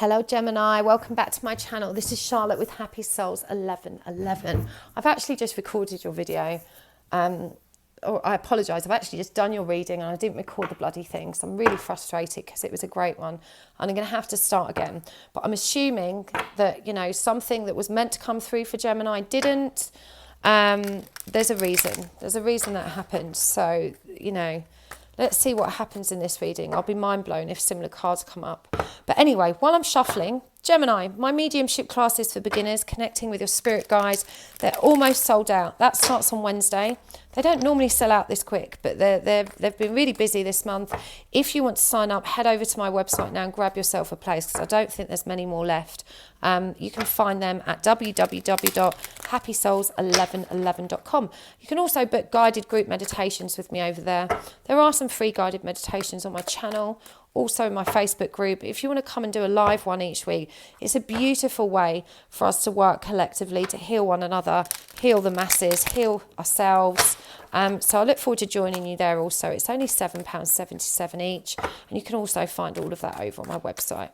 Hello Gemini, welcome back to my channel. This is Charlotte with Happy Souls 1111. I've actually just recorded your video. Or I apologise, I've actually just done your reading and I didn't record the bloody thing. So I'm really frustrated because it was a great one. And I'm going to have to start again. But I'm assuming that, you know, something that was meant to come through for Gemini didn't. There's a reason. There's a reason that happened. So, you know, let's see what happens in this reading. I'll be mind blown if similar cards come up. But anyway, while I'm shuffling, Gemini, my mediumship classes for beginners, connecting with your spirit guides, they're almost sold out. That starts on Wednesday. They don't normally sell out this quick, but they've been really busy this month. If you want to sign up, head over to my website now and grab yourself a place because I don't think there's many more left. You can find them at www.happysouls1111.com. You can also book guided group meditations with me over there. There are some free guided meditations on my channel, also in my Facebook group. If you want to come and do a live one each week, it's a beautiful way for us to work collectively to heal one another, heal the masses, heal ourselves. So I look forward to joining you there also. It's only £7.77 each, and you can also find all of that over on my website.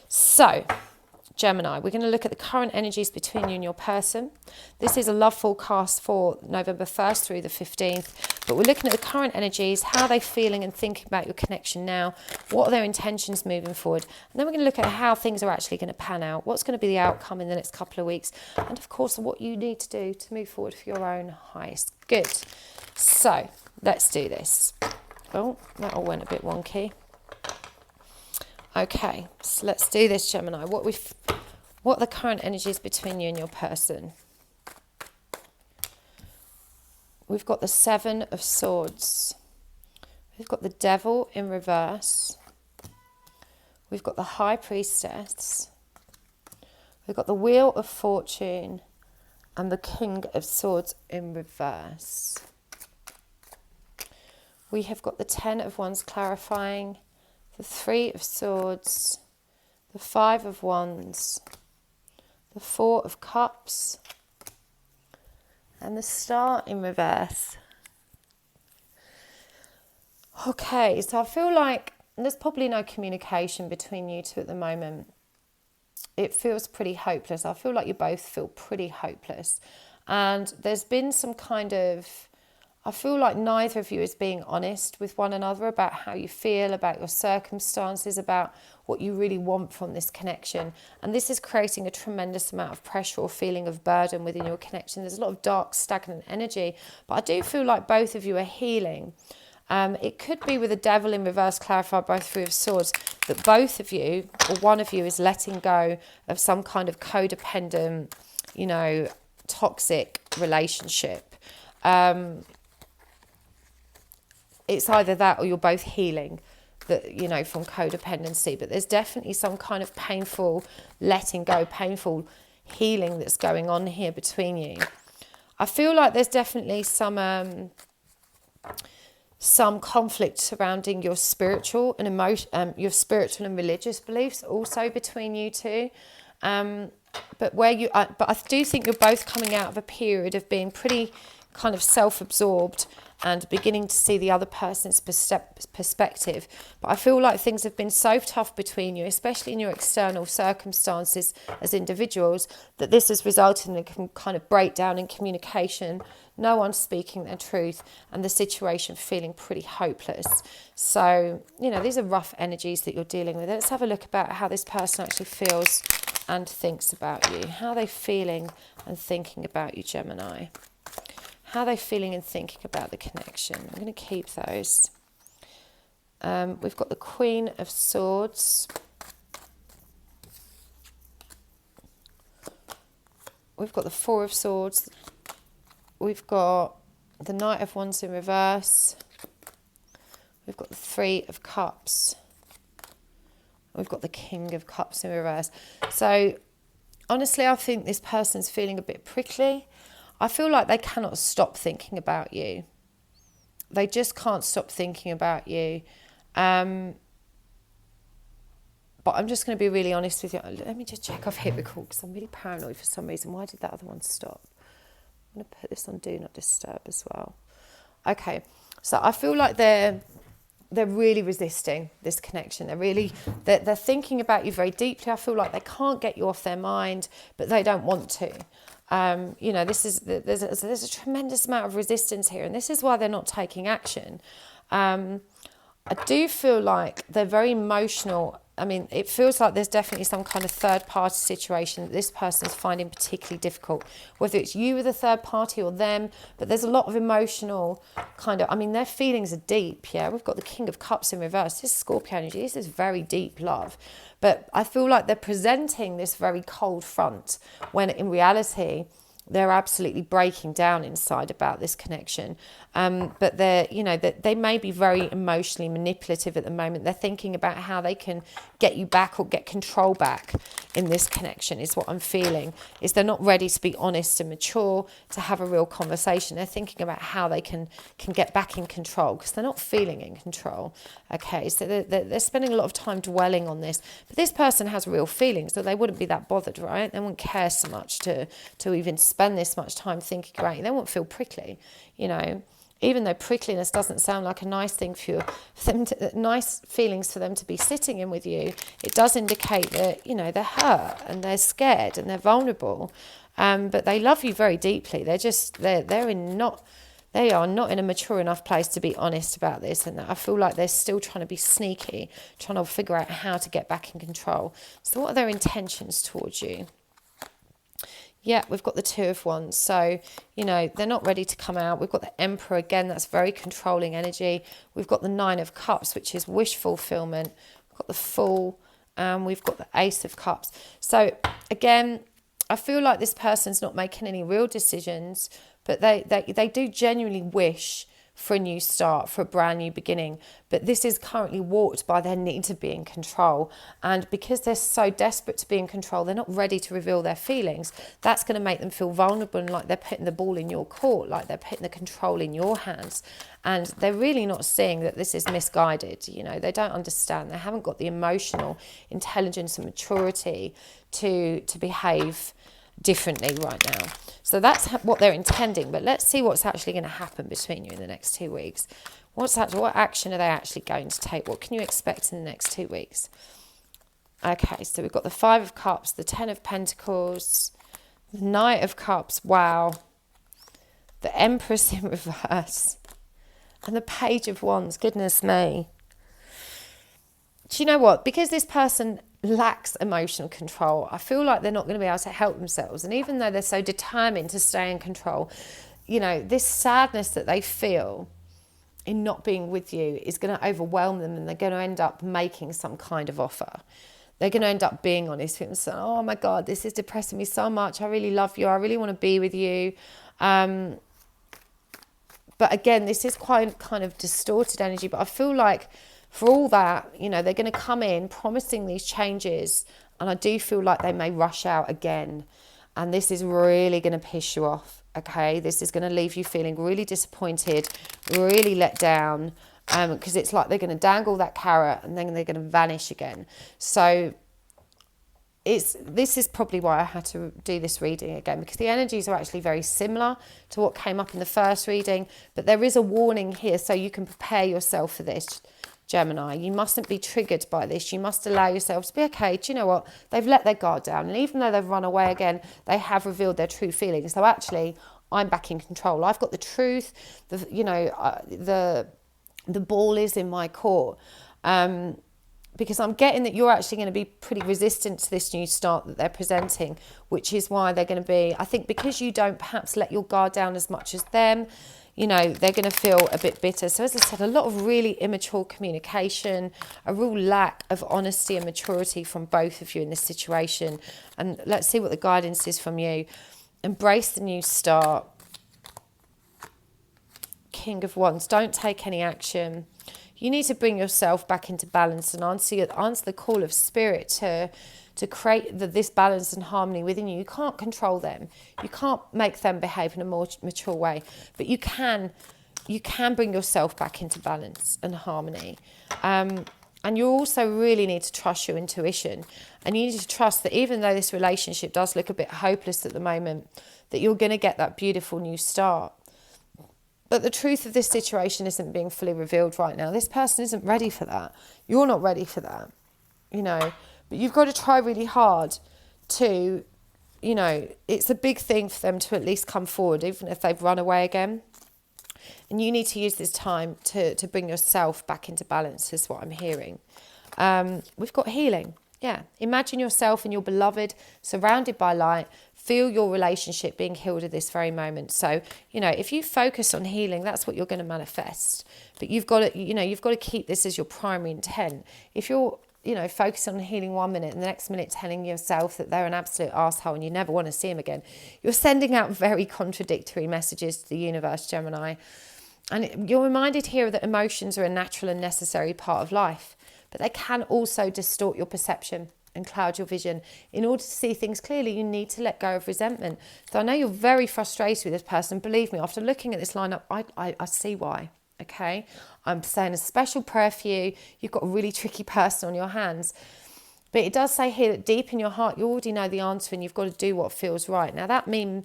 So, Gemini, we're going to look at the current energies between you and your person. This is a love forecast for November 1st through the 15th, but we're looking at the current energies, how they're feeling and thinking about your connection now, what are their intentions moving forward, and then we're going to look at how things are actually going to pan out, what's going to be the outcome in the next couple of weeks, and of course what you need to do to move forward for your own highest good. So, let's do this. Oh, that all went a bit wonky. Okay, so let's do this, Gemini. What are the current energies between you and your person? We've got the Seven of Swords. We've got the Devil in reverse. We've got the High Priestess. We've got the Wheel of Fortune and the King of Swords in reverse. We have got the Ten of Wands clarifying, the Three of Swords, the Five of Wands, the Four of Cups, and the Star in reverse. Okay, so I feel like there's probably no communication between you two at the moment. It feels pretty hopeless. I feel like you both feel pretty hopeless. And there's been some kind of, I feel like neither of you is being honest with one another about how you feel, about your circumstances, about what you really want from this connection. And this is creating a tremendous amount of pressure or feeling of burden within your connection. There's a lot of dark, stagnant energy. But I do feel like both of you are healing. It could be with the Devil in reverse clarified by Three of Swords that both of you, or one of you, is letting go of some kind of codependent, you know, toxic relationship. It's either that or you're both healing, that, you know, from codependency. But there's definitely some kind of painful letting go, painful healing that's going on here between you. I feel like there's definitely some conflict surrounding your spiritual and your spiritual and religious beliefs also between you two. But I do think you're both coming out of a period of being pretty kind of self-absorbed and beginning to see the other person's perspective. But I feel like things have been so tough between you, especially in your external circumstances as individuals, that this has resulted in a kind of breakdown in communication, no one speaking their truth, and the situation feeling pretty hopeless. So, you know, these are rough energies that you're dealing with. Let's have a look about how this person actually feels and thinks about you. How are they feeling and thinking about you, Gemini? How are they feeling and thinking about the connection? I'm going to keep those. We've got the Queen of Swords. We've got the Four of Swords. We've got the Knight of Wands in reverse. We've got the Three of Cups. We've got the King of Cups in reverse. So, honestly, I think this person's feeling a bit prickly. I feel like they cannot stop thinking about you. They just can't stop thinking about you. But I'm just going to be really honest with you. Let me just check I've hit record because I'm really paranoid for some reason. Why did that other one stop? I'm going to put this on Do Not Disturb as well. Okay, so I feel like they're they're really resisting this connection. They're thinking about you very deeply. I feel like they can't get you off their mind, but they don't want to. There's a tremendous amount of resistance here, and this is why they're not taking action. I do feel like they're very emotional. I mean, it feels like there's definitely some kind of third party situation that this person is finding particularly difficult, whether it's you with a third party or them, but there's a lot of emotional their feelings are deep, yeah. We've got the King of Cups in reverse. This is Scorpio energy. This is very deep love. But I feel like they're presenting this very cold front when in reality, they're absolutely breaking down inside about this connection. But they may be very emotionally manipulative at the moment. They're thinking about how they can get you back or get control back in this connection, is what I'm feeling. Is they're not ready to be honest and mature, to have a real conversation. They're thinking about how they can get back in control, because they're not feeling in control. Okay, so they're spending a lot of time dwelling on this. But this person has real feelings, so they wouldn't be that bothered, right? They wouldn't care so much to even spend this much time thinking about you. They won't feel prickly, even though prickliness doesn't sound like a nice thing for them nice feelings for them to be sitting in with you. It does indicate that, they're hurt and they're scared and they're vulnerable. But they love you very deeply. They are not in a mature enough place to be honest about this, and I feel like they're still trying to be sneaky, trying to figure out how to get back in control. So what are their intentions towards you? Yeah, we've got the Two of Wands. So, they're not ready to come out. We've got the Emperor again. That's very controlling energy. We've got the Nine of Cups, which is wish fulfillment. We've got the Fool, and we've got the Ace of Cups. So, again, I feel like this person's not making any real decisions, but they do genuinely wish for a new start, for a brand new beginning. But this is currently warped by their need to be in control. And because they're so desperate to be in control, they're not ready to reveal their feelings. That's going to make them feel vulnerable and like they're putting the ball in your court, like they're putting the control in your hands. And they're really not seeing that this is misguided. They don't understand. They haven't got the emotional intelligence and maturity to behave differently right now. So that's what they're intending, but let's see what's actually going to happen between you in the next 2 weeks. What action are they actually going to take? What can you expect in the next 2 weeks? Okay, so we've got the Five of Cups, the Ten of Pentacles, the Knight of Cups, wow, the Empress in reverse, and the Page of Wands. Goodness me. Do you know what? Because this person lacks emotional control, I feel like they're not going to be able to help themselves. And even though they're so determined to stay in control, this sadness that they feel in not being with you is going to overwhelm them, and they're going to end up making some kind of offer. They're going to end up being honest with themselves. Oh my God, this is depressing me so much. I really love you. I really want to be with you. But again, this is quite kind of distorted energy, but I feel like for all that, they're going to come in promising these changes, and I do feel like they may rush out again, and this is really going to piss you off, okay? This is going to leave you feeling really disappointed, really let down, because it's like they're going to dangle that carrot and then they're going to vanish again. So this is probably why I had to do this reading again, because the energies are actually very similar to what came up in the first reading, but there is a warning here, so you can prepare yourself for this, Gemini. You mustn't be triggered by this. You must allow yourself to be okay. Do you know what? They've let their guard down, and even though they've run away again, they have revealed their true feelings. So actually, I'm back in control. I've got the truth. The ball is in my court. Because I'm getting that you're actually going to be pretty resistant to this new start that they're presenting, which is why they're going to be, I think, because you don't perhaps let your guard down as much as them, they're going to feel a bit bitter. So as I said, a lot of really immature communication, a real lack of honesty and maturity from both of you in this situation. And let's see what the guidance is from you. Embrace the new start. King of Wands, don't take any action. You need to bring yourself back into balance and answer the call of spirit to create this balance and harmony within you. You can't control them. You can't make them behave in a more mature way, but you can bring yourself back into balance and harmony. And you also really need to trust your intuition, and you need to trust that even though this relationship does look a bit hopeless at the moment, that you're going to get that beautiful new start. But the truth of this situation isn't being fully revealed right now. This person isn't ready for that. You're not ready for that, you know. But you've got to try really hard to, you know, it's a big thing for them to at least come forward, even if they've run away again. And you need to use this time to bring yourself back into balance, is what I'm hearing. We've got healing. Yeah. Imagine yourself and your beloved surrounded by light. Feel your relationship being healed at this very moment. So, you know, if you focus on healing, that's what you're going to manifest. But you've got to, you know, you've got to keep this as your primary intent. If you're, you know, focusing on healing 1 minute and the next minute telling yourself that they're an absolute arsehole and you never want to see them again, you're sending out very contradictory messages to the universe, Gemini. And you're reminded here that emotions are a natural and necessary part of life, but they can also distort your perception and cloud your vision. In order to see things clearly, you need to let go of resentment. So I know you're very frustrated with this person. Believe me, after looking at this lineup, I see why. Okay, I'm saying a special prayer for you. You've got a really tricky person on your hands. But it does say here that deep in your heart, you already know the answer and you've got to do what feels right. Now that may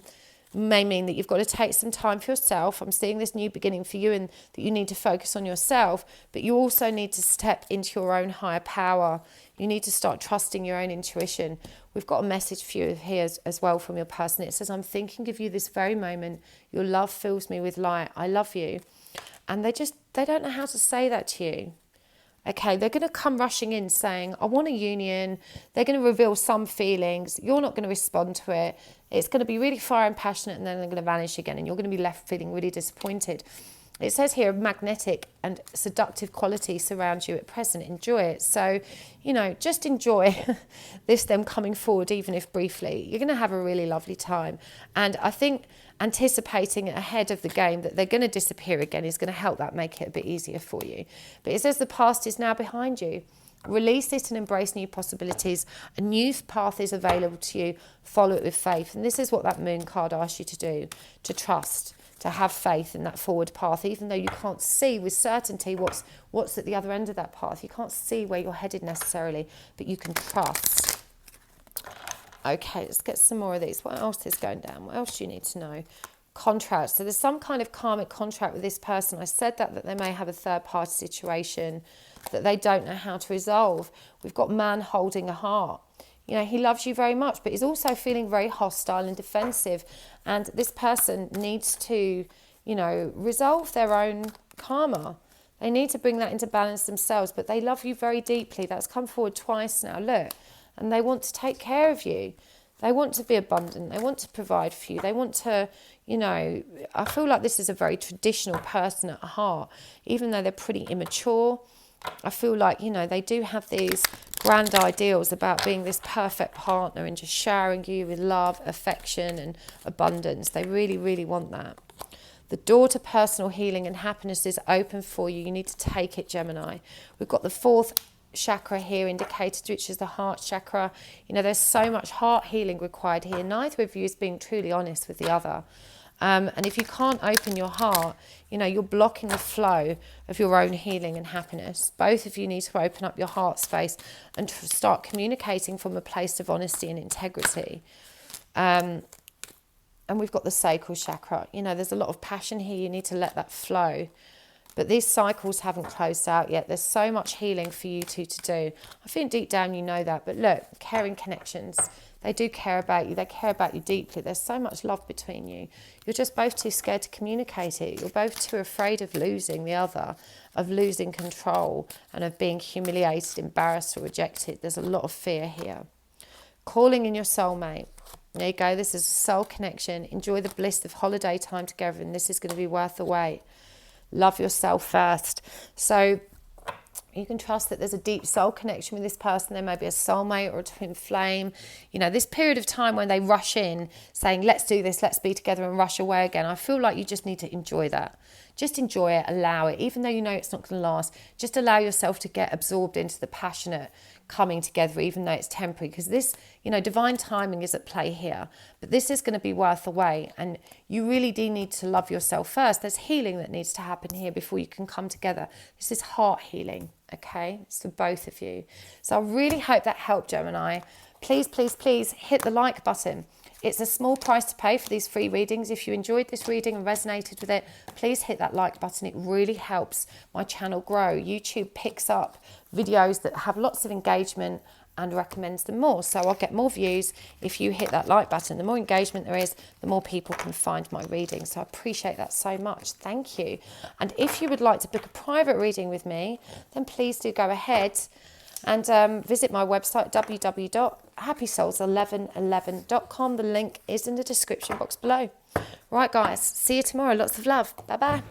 mean that you've got to take some time for yourself. I'm seeing this new beginning for you and that you need to focus on yourself, but you also need to step into your own higher power. You need to start trusting your own intuition. We've got a message for you here as well from your person. It says, I'm thinking of you this very moment. Your love fills me with light. I love you. And they don't know how to say that to you. Okay, they're going to come rushing in saying, I want a union. They're going to reveal some feelings. You're not going to respond to it. It's going to be really fire and passionate, and then they're going to vanish again, and you're going to be left feeling really disappointed. It says here, magnetic and seductive qualities surround you at present. Enjoy it. So, you know, just enjoy them coming forward, even if briefly. You're going to have a really lovely time. And I think anticipating ahead of the game that they're going to disappear again is going to help that make it a bit easier for you. But it says the past is now behind you. Release it and embrace new possibilities. A new path is available to you. Follow it with faith. And this is what that moon card asks you to do, to trust, to have faith in that forward path, even though you can't see with certainty what's at the other end of that path. You can't see where you're headed necessarily, but you can trust. Okay, let's get some more of these. What else is going down? What else do you need to know? Contract. So there's some kind of karmic contract with this person. I said that they may have a third-party situation that they don't know how to resolve. We've got man holding a heart. You know, he loves you very much, but he's also feeling very hostile and defensive. And this person needs to, you know, resolve their own karma. They need to bring that into balance themselves, but they love you very deeply. That's come forward twice now, look. And they want to take care of you. They want to be abundant. They want to provide for you. They want to, you know, I feel like this is a very traditional person at heart, even though they're pretty immature. I feel like, you know, they do have these grand ideals about being this perfect partner and just showering you with love, affection and abundance. They really, really want that. The door to personal healing and happiness is open for you. You need to take it, Gemini. We've got the fourth chakra here indicated, which is the heart chakra. You know, there's so much heart healing required here. Neither of you is being truly honest with the other. And if you can't open your heart, you know, you're blocking the flow of your own healing and happiness. Both of you need to open up your heart space and start communicating from a place of honesty and integrity. And we've got the sacral chakra. You know, there's a lot of passion here. You need to let that flow. But these cycles haven't closed out yet. There's so much healing for you two to do. I think deep down you know that. But look, caring connections. They do care about you. They care about you deeply. There's so much love between you. You're just both too scared to communicate it. You're both too afraid of losing the other, of losing control, and of being humiliated, embarrassed, or rejected. There's a lot of fear here. Calling in your soulmate. There you go. This is a soul connection. Enjoy the bliss of holiday time together, and this is going to be worth the wait. Love yourself first. So you can trust that there's a deep soul connection with this person. There may be a soulmate or a twin flame. You know, this period of time when they rush in saying, let's do this, let's be together, and rush away again. I feel like you just need to enjoy that. Just enjoy it, allow it. Even though you know it's not going to last, just allow yourself to get absorbed into the passionate coming together, even though it's temporary. Because this, you know, divine timing is at play here. But this is going to be worth the wait. And you really do need to love yourself first. There's healing that needs to happen here before you can come together. This is heart healing, okay? It's for both of you. So I really hope that helped, Gemini. Please, please, please hit the like button. It's a small price to pay for these free readings. If you enjoyed this reading and resonated with it, please hit that like button. It really helps my channel grow. YouTube picks up videos that have lots of engagement and recommends them more. So I'll get more views if you hit that like button. The more engagement there is, the more people can find my reading. So I appreciate that so much. Thank you. And if you would like to book a private reading with me, then please do go ahead and visit my website, www.happysouls1111.com. The link is in the description box below. Right, guys, see you tomorrow. Lots of love. Bye-bye.